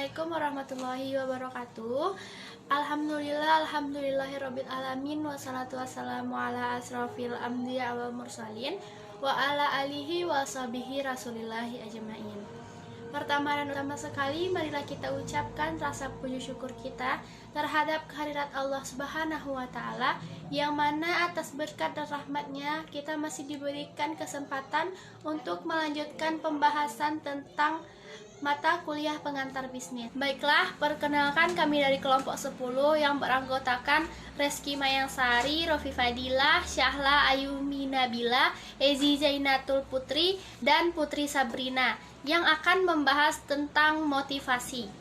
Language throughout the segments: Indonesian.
Assalamualaikum warahmatullahi wabarakatuh. Alhamdulillahirabbil alamin, wassalatu wassalamu ala asrofil anbiya wal mursalin wa ala alihi wa sahbihi rasulillahi ajmain. Pertama dan utama sekali, marilah kita ucapkan rasa puji syukur kita terhadap kehadirat Allah Subhanahu wa Ta'ala, yang mana atas berkat dan rahmatnya kita masih diberikan kesempatan untuk melanjutkan pembahasan tentang mata kuliah pengantar bisnis. Baiklah, perkenalkan kami dari kelompok 10 yang beranggotakan Reski Mayangsari, Rofi Fadilah, Syahla Ayumi Nabila, Ezi Zainatul Putri, dan Putri Sabrina yang akan membahas tentang motivasi.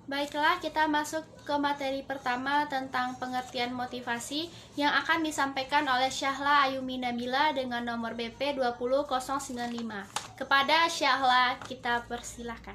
Baiklah, kita masuk ke materi pertama tentang pengertian motivasi yang akan disampaikan oleh Syahla Ayumi Nabila dengan nomor BP 20095. Kepada Syahla kita persilahkan.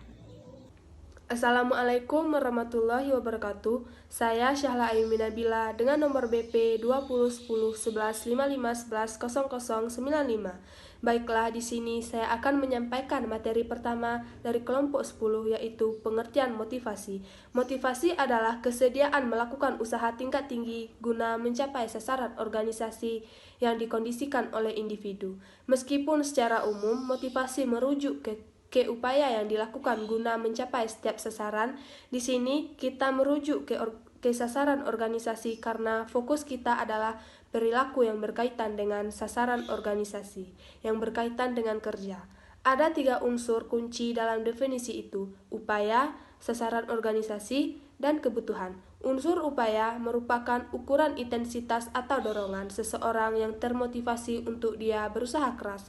Assalamualaikum warahmatullahi wabarakatuh. Saya Syahla Ayumi Nabila dengan nomor BP 20101155110095. Baiklah, di sini saya akan menyampaikan materi pertama dari kelompok 10, yaitu pengertian motivasi. Motivasi adalah kesediaan melakukan usaha tingkat tinggi guna mencapai sasaran organisasi yang dikondisikan oleh individu. Meskipun secara umum motivasi merujuk ke upaya yang dilakukan guna mencapai setiap sasaran, di sini kita merujuk ke sasaran organisasi karena fokus kita adalah perilaku yang berkaitan dengan sasaran organisasi, yang berkaitan dengan kerja. Ada 3 unsur kunci dalam definisi itu: upaya, sasaran organisasi, dan kebutuhan. Unsur upaya merupakan ukuran intensitas atau dorongan seseorang yang termotivasi untuk dia berusaha keras.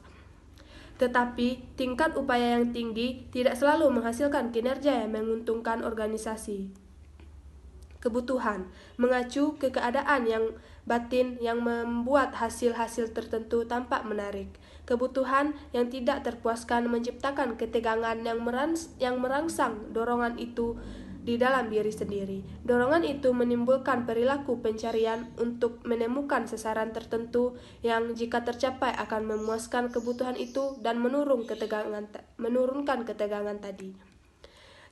Tetapi tingkat upaya yang tinggi tidak selalu menghasilkan kinerja yang menguntungkan organisasi. Kebutuhan mengacu ke keadaan yang batin yang membuat hasil-hasil tertentu tampak menarik. Kebutuhan yang tidak terpuaskan menciptakan ketegangan yang merangsang dorongan itu di dalam diri sendiri. Dorongan itu menimbulkan perilaku pencarian untuk menemukan sasaran tertentu yang jika tercapai akan memuaskan kebutuhan itu dan menurunkan ketegangan tadi.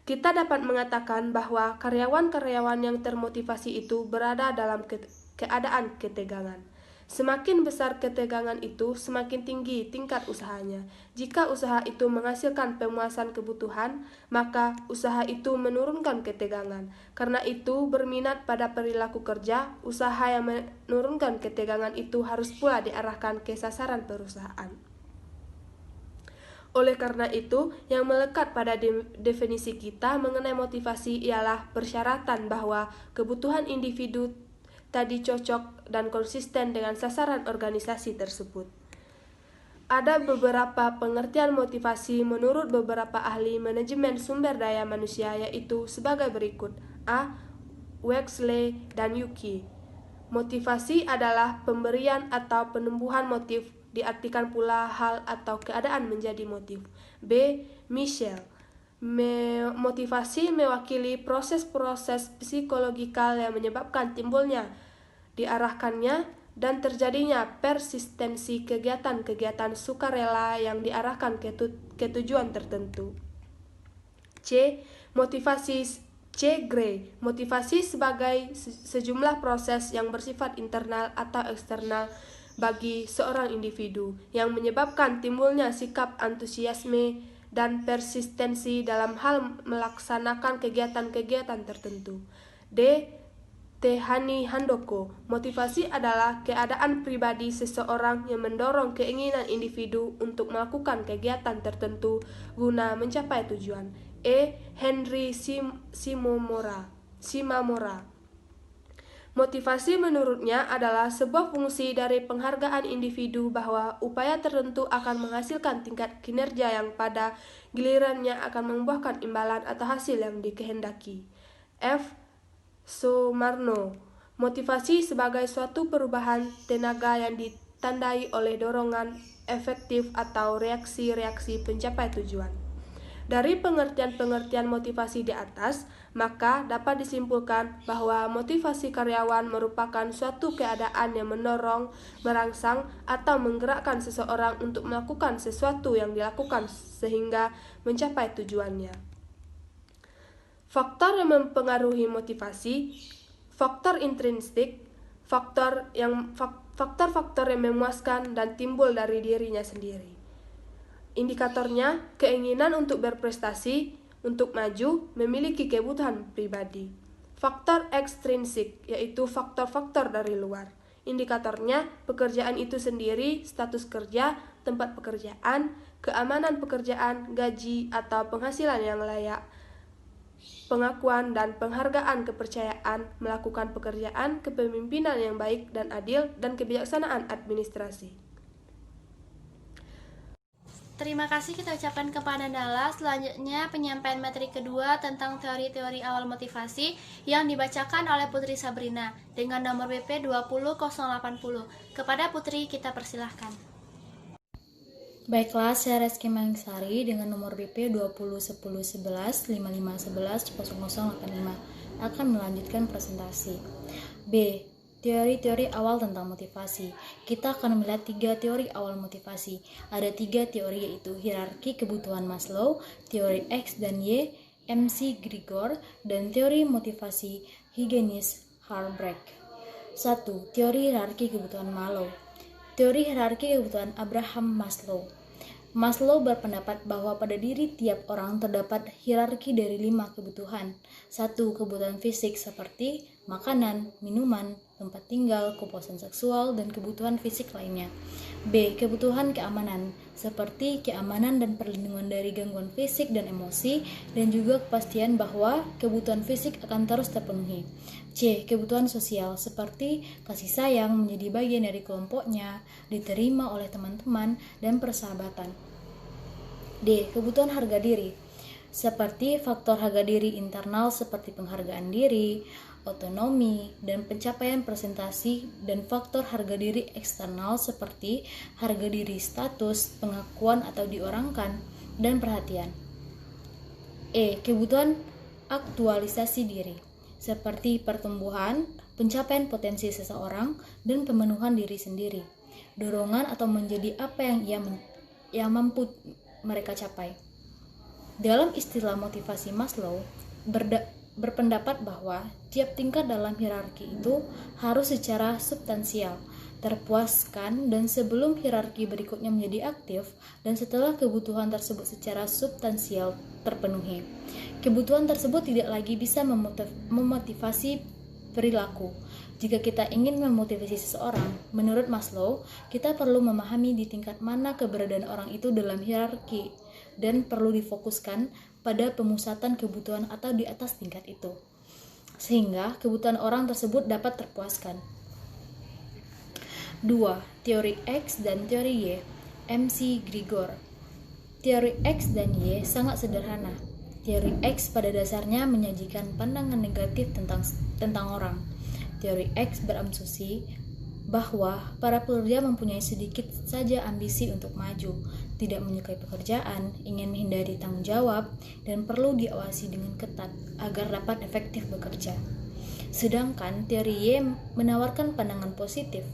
Kita dapat mengatakan bahwa karyawan-karyawan yang termotivasi itu berada dalam keadaan ketegangan. Semakin besar ketegangan itu, semakin tinggi tingkat usahanya. Jika usaha itu menghasilkan pemuasan kebutuhan, maka usaha itu menurunkan ketegangan. Karena itu, berminat pada perilaku kerja, usaha yang menurunkan ketegangan itu harus pula diarahkan ke sasaran perusahaan. Oleh karena itu, yang melekat pada definisi kita mengenai motivasi ialah persyaratan bahwa kebutuhan individu tadi cocok dan konsisten dengan sasaran organisasi tersebut. Ada beberapa pengertian motivasi menurut beberapa ahli manajemen sumber daya manusia, yaitu sebagai berikut. A. Wexley dan Yuki. Motivasi adalah pemberian atau penumbuhan motif, diartikan pula hal atau keadaan menjadi motif. B. Michel. Motivasi mewakili proses-proses psikologikal yang menyebabkan timbulnya, diarahkannya, dan terjadinya persistensi kegiatan-kegiatan sukarela yang diarahkan ke tujuan tertentu. C. Gray. Motivasi sebagai sejumlah proses yang bersifat internal atau eksternal bagi seorang individu yang menyebabkan timbulnya sikap antusiasme dan persistensi dalam hal melaksanakan kegiatan-kegiatan tertentu. D. Tehani Handoko. Motivasi adalah keadaan pribadi seseorang yang mendorong keinginan individu untuk melakukan kegiatan tertentu guna mencapai tujuan. E. Henry Shimamura. Motivasi menurutnya adalah sebuah fungsi dari penghargaan individu bahwa upaya tertentu akan menghasilkan tingkat kinerja yang pada gilirannya akan membuahkan imbalan atau hasil yang dikehendaki. F. Sumarno. Motivasi sebagai suatu perubahan tenaga yang ditandai oleh dorongan efektif atau reaksi-reaksi pencapai tujuan. Dari pengertian-pengertian motivasi di atas, maka dapat disimpulkan bahwa motivasi karyawan merupakan suatu keadaan yang mendorong, merangsang, atau menggerakkan seseorang untuk melakukan sesuatu yang dilakukan sehingga mencapai tujuannya. Faktor yang mempengaruhi motivasi, faktor intrinsik, faktor-faktor yang memuaskan dan timbul dari dirinya sendiri. Indikatornya, keinginan untuk berprestasi, untuk maju, memiliki kebutuhan pribadi. Faktor ekstrinsik, yaitu faktor-faktor dari luar. Indikatornya, pekerjaan itu sendiri, status kerja, tempat pekerjaan, keamanan pekerjaan, gaji, atau penghasilan yang layak, pengakuan dan penghargaan kepercayaan, melakukan pekerjaan, kepemimpinan yang baik dan adil, dan kebijaksanaan administrasi. Terima kasih kita ucapkan kepada Nala. Selanjutnya penyampaian materi kedua tentang teori-teori awal motivasi yang dibacakan oleh Putri Sabrina dengan nomor BP 20080. Kepada Putri kita persilahkan. Baiklah, saya Reski Mangsari dengan nomor BP 20101155110085 akan melanjutkan presentasi. B. Teori-teori awal tentang motivasi. Kita akan melihat 3 teori awal motivasi. Ada 3 teori, yaitu hierarki kebutuhan Maslow, teori X dan Y, MC Grigor, dan teori motivasi Hygenis-Harbrek. 1. Teori hierarki kebutuhan Maslow. Teori hierarki kebutuhan Abraham Maslow. Maslow berpendapat bahwa pada diri tiap orang terdapat hierarki dari 5 kebutuhan. 1. Kebutuhan fisik seperti makanan, minuman, tempat tinggal, kepuasan seksual, dan kebutuhan fisik lainnya. B. Kebutuhan keamanan seperti keamanan dan perlindungan dari gangguan fisik dan emosi, dan juga kepastian bahwa kebutuhan fisik akan terus terpenuhi. C. Kebutuhan sosial seperti kasih sayang, menjadi bagian dari kelompoknya, diterima oleh teman-teman, dan persahabatan. D. Kebutuhan harga diri seperti faktor harga diri internal seperti penghargaan diri, otonomi, dan pencapaian presentasi, dan faktor harga diri eksternal seperti harga diri status, pengakuan atau diorangkan, dan perhatian. E. Kebutuhan aktualisasi diri seperti pertumbuhan, pencapaian potensi seseorang, dan pemenuhan diri sendiri, dorongan atau menjadi apa yang mampu mereka capai. Dalam istilah motivasi Maslow, berpendapat bahwa tiap tingkat dalam hierarki itu harus secara substansial terpuaskan, dan sebelum hierarki berikutnya menjadi aktif, dan setelah kebutuhan tersebut secara substansial terpenuhi. Kebutuhan tersebut tidak lagi bisa memotivasi perilaku. Jika kita ingin memotivasi seseorang, menurut Maslow, kita perlu memahami di tingkat mana keberadaan orang itu dalam hierarki, dan perlu difokuskan pada pemusatan kebutuhan atau di atas tingkat itu, sehingga kebutuhan orang tersebut dapat terpuaskan. 2. Teori X dan teori Y, MC Grigor. Teori X dan Y sangat sederhana. Teori X pada dasarnya menyajikan pandangan negatif tentang orang. Teori X berasumsi bahwa para pekerja mempunyai sedikit saja ambisi untuk maju, tidak menyukai pekerjaan, ingin menghindari tanggung jawab, dan perlu diawasi dengan ketat agar dapat efektif bekerja. Sedangkan teori Y menawarkan pandangan positif.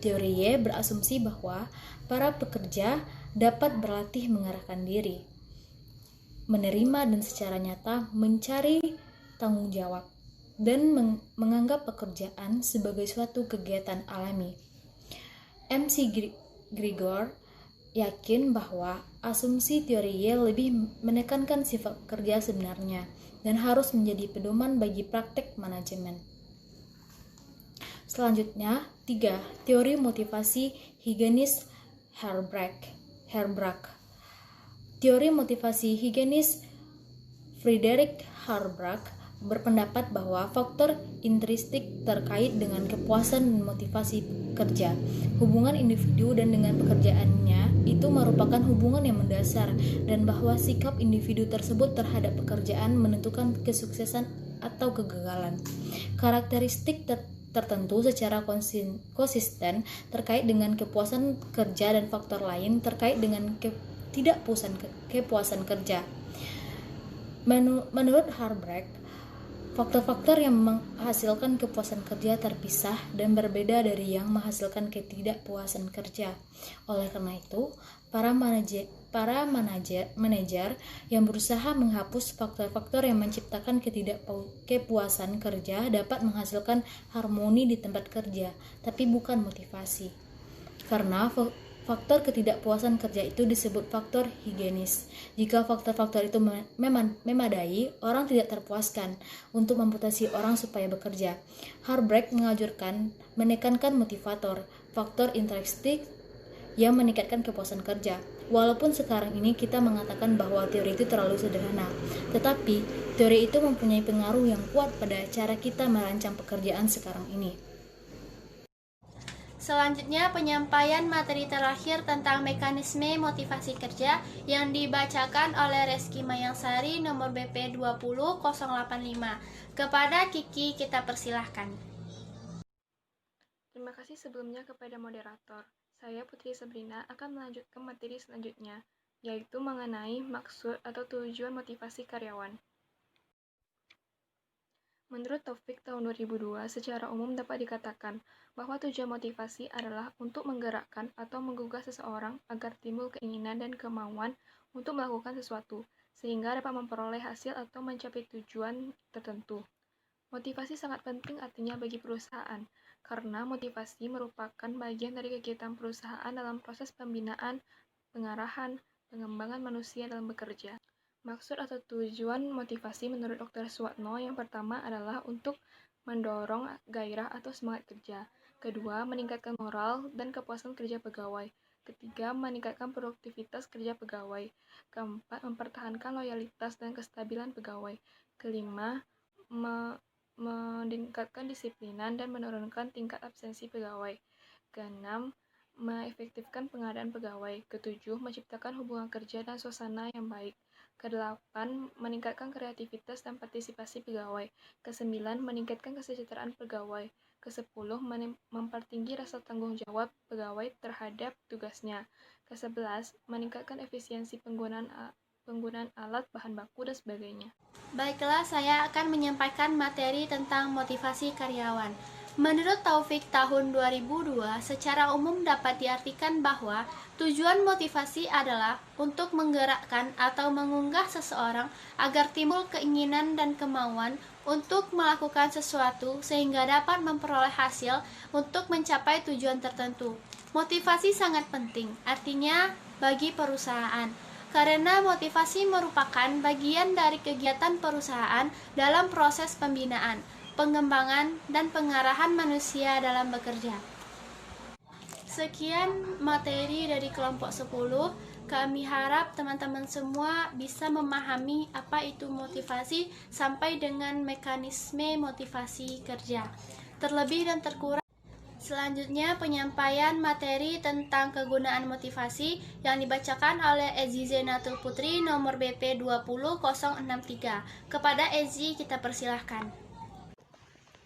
Teori Y berasumsi bahwa para pekerja dapat berlatih mengarahkan diri, menerima dan secara nyata mencari tanggung jawab, dan menganggap pekerjaan sebagai suatu kegiatan alami. MC Grigor yakin bahwa asumsi teori Y lebih menekankan sifat kerja sebenarnya dan harus menjadi pedoman bagi praktek manajemen. Selanjutnya, 3. Teori motivasi Hygenis-Harbrek. Teori motivasi Hygenis-Friedrich Harbrek berpendapat bahwa faktor intrinsik terkait dengan kepuasan dan motivasi kerja, hubungan individu dan dengan pekerjaannya itu merupakan hubungan yang mendasar, dan bahwa sikap individu tersebut terhadap pekerjaan menentukan kesuksesan atau kegagalan. Karakteristik tertentu secara konsisten terkait dengan kepuasan kerja dan faktor lain terkait dengan kepuasan kerja. Menurut Harbrek, faktor-faktor yang menghasilkan kepuasan kerja terpisah dan berbeda dari yang menghasilkan ketidakpuasan kerja. Oleh karena itu, para manajer yang berusaha menghapus faktor-faktor yang menciptakan ketidakpuasan kerja dapat menghasilkan harmoni di tempat kerja, tapi bukan motivasi. Karena faktor ketidakpuasan kerja itu disebut faktor higienis. Jika faktor-faktor itu memadai, orang tidak terpuaskan untuk memmotivasi orang supaya bekerja. Harbrack menekankan motivator, faktor intrinsik yang meningkatkan kepuasan kerja. Walaupun sekarang ini kita mengatakan bahwa teori itu terlalu sederhana, tetapi teori itu mempunyai pengaruh yang kuat pada cara kita merancang pekerjaan sekarang ini. Selanjutnya, penyampaian materi terakhir tentang mekanisme motivasi kerja yang dibacakan oleh Reski Mayangsari nomor BP 20085. Kepada Kiki kita persilahkan. Terima kasih sebelumnya kepada moderator. Saya Putri Sabrina akan melanjutkan materi selanjutnya, yaitu mengenai maksud atau tujuan motivasi karyawan. Menurut Taufik tahun 2002, secara umum dapat dikatakan bahwa tujuan motivasi adalah untuk menggerakkan atau menggugah seseorang agar timbul keinginan dan kemauan untuk melakukan sesuatu, sehingga dapat memperoleh hasil atau mencapai tujuan tertentu. Motivasi sangat penting artinya bagi perusahaan, karena motivasi merupakan bagian dari kegiatan perusahaan dalam proses pembinaan, pengarahan, pengembangan manusia dalam bekerja. Maksud atau tujuan motivasi menurut Dr. Suwatno yang pertama adalah untuk mendorong gairah atau semangat kerja. Kedua, meningkatkan moral dan kepuasan kerja pegawai. Ketiga, meningkatkan produktivitas kerja pegawai. Keempat, mempertahankan loyalitas dan kestabilan pegawai. Kelima, meningkatkan disiplinan dan menurunkan tingkat absensi pegawai. Keenam, mengefektifkan pengadaan pegawai. Ketujuh, menciptakan hubungan kerja dan suasana yang baik. Kedelapan, meningkatkan kreativitas dan partisipasi pegawai. Kesembilan, meningkatkan kesejahteraan pegawai. Kesepuluh, mempertinggi rasa tanggung jawab pegawai terhadap tugasnya. Kesebelas, meningkatkan efisiensi penggunaan alat, bahan baku, dan sebagainya. Baiklah, saya akan menyampaikan materi tentang motivasi karyawan. Menurut Taufik tahun 2002, secara umum dapat diartikan bahwa tujuan motivasi adalah untuk menggerakkan atau mengunggah seseorang agar timbul keinginan dan kemauan untuk melakukan sesuatu sehingga dapat memperoleh hasil untuk mencapai tujuan tertentu. Motivasi sangat penting, artinya bagi perusahaan. Karena motivasi merupakan bagian dari kegiatan perusahaan dalam proses pembinaan, pengembangan, dan pengarahan manusia dalam bekerja. Sekian materi dari kelompok 10. Kami harap teman-teman semua bisa memahami apa itu motivasi sampai dengan mekanisme motivasi kerja. Terlebih dan terkurang, selanjutnya penyampaian materi tentang kegunaan motivasi yang dibacakan oleh Ezi Zenatul Putri nomor BP 20063. Kepada Ezi kita persilahkan.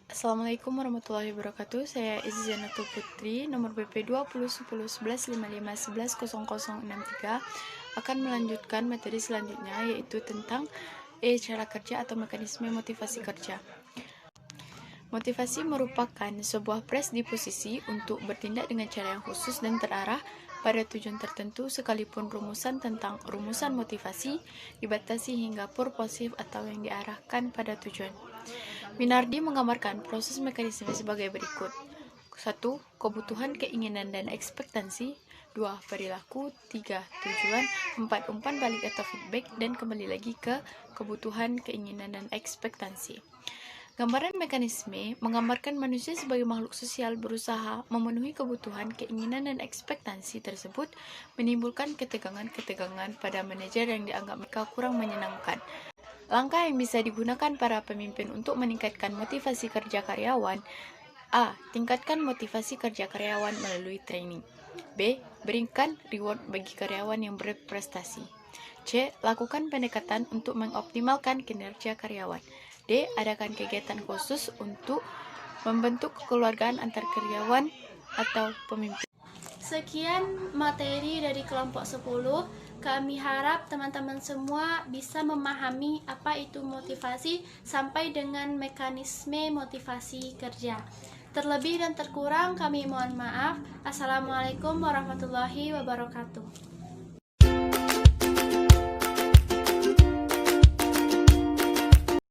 Assalamualaikum warahmatullahi wabarakatuh. Saya Ezi Zenatul Putri nomor BP 20101155110063 akan melanjutkan materi selanjutnya, yaitu tentang cara kerja atau mekanisme motivasi kerja. Motivasi merupakan sebuah predisposisi untuk bertindak dengan cara yang khusus dan terarah pada tujuan tertentu, sekalipun rumusan tentang rumusan motivasi dibatasi hingga purposif atau yang diarahkan pada tujuan. Minardi menggambarkan proses mekanisme sebagai berikut. 1. Kebutuhan, keinginan, dan ekspektasi. 2. Perilaku. 3. Tujuan. 4. Umpan balik atau feedback. Dan kembali lagi ke kebutuhan, keinginan, dan ekspektasi. Gambaran mekanisme menggambarkan manusia sebagai makhluk sosial berusaha memenuhi kebutuhan, keinginan, dan ekspektasi tersebut, menimbulkan ketegangan-ketegangan pada manajer yang dianggap mereka kurang menyenangkan. Langkah yang bisa digunakan para pemimpin untuk meningkatkan motivasi kerja karyawan. A. Tingkatkan motivasi kerja karyawan melalui training. B. Berikan reward bagi karyawan yang berprestasi. C. Lakukan pendekatan untuk mengoptimalkan kinerja karyawan. D. Adakan kegiatan khusus untuk membentuk kekeluargaan antar karyawan atau pemimpin. Sekian materi dari kelompok 10. Kami harap teman-teman semua bisa memahami apa itu motivasi sampai dengan mekanisme motivasi kerja. Terlebih dan terkurang kami mohon maaf. Assalamualaikum warahmatullahi wabarakatuh.